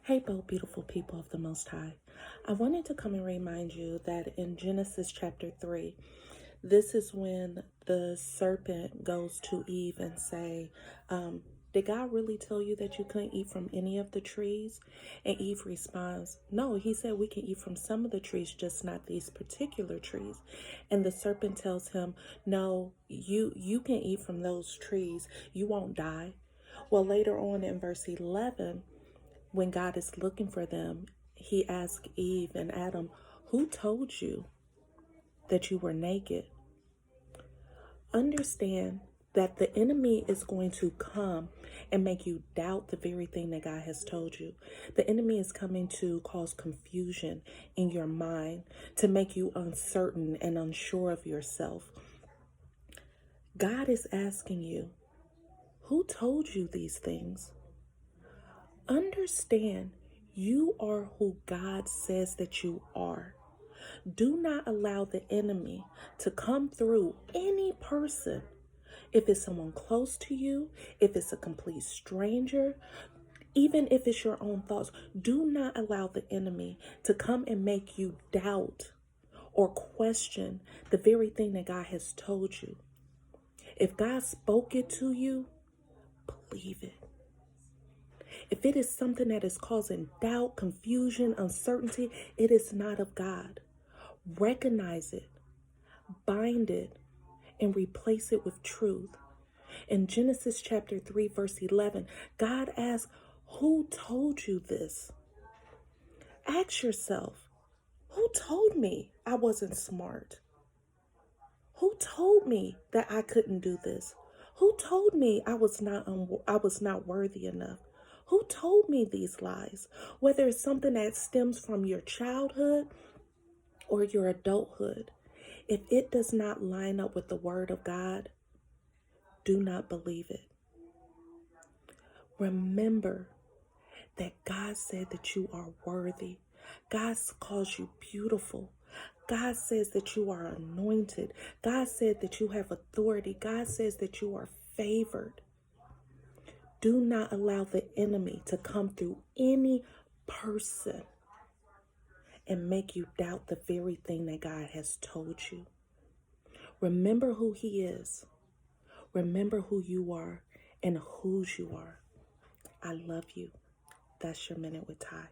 Hey, bold, beautiful people of the Most High. I wanted to come and remind you that in Genesis chapter 3, this is when the serpent goes to Eve and say, did God really tell you that you couldn't eat from any of the trees? And Eve responds, no, he said we can eat from some of the trees, just not these particular trees. And the serpent tells him, no, you can eat from those trees. You won't die. Well, later on in verse 11, when God is looking for them, he asks Eve and Adam, who told you that you were naked? Understand that the enemy is going to come and make you doubt the very thing that God has told you. The enemy is coming to cause confusion in your mind, to make you uncertain and unsure of yourself. God is asking you, who told you these things? Understand you are who God says that you are. Do not allow the enemy to come through any person. If it's someone close to you, if it's a complete stranger, even if it's your own thoughts, do not allow the enemy to come and make you doubt or question the very thing that God has told you. If God spoke it to you, believe it. If it is something that is causing doubt, confusion, uncertainty, it is not of God. Recognize it, bind it, and replace it with truth. In Genesis chapter 3, verse 11, God asks, who told you this? Ask yourself, who told me I wasn't smart? Who told me that I couldn't do this? Who told me I was not worthy enough? Who told me these lies? Whether it's something that stems from your childhood or your adulthood, if it does not line up with the word of God, do not believe it. Remember that God said that you are worthy. God calls you beautiful. God says that you are anointed. God said that you have authority. God says that you are favored. Do not allow the enemy to come through any person and make you doubt the very thing that God has told you. Remember who he is. Remember who you are and whose you are. I love you. That's your Minute with Ty.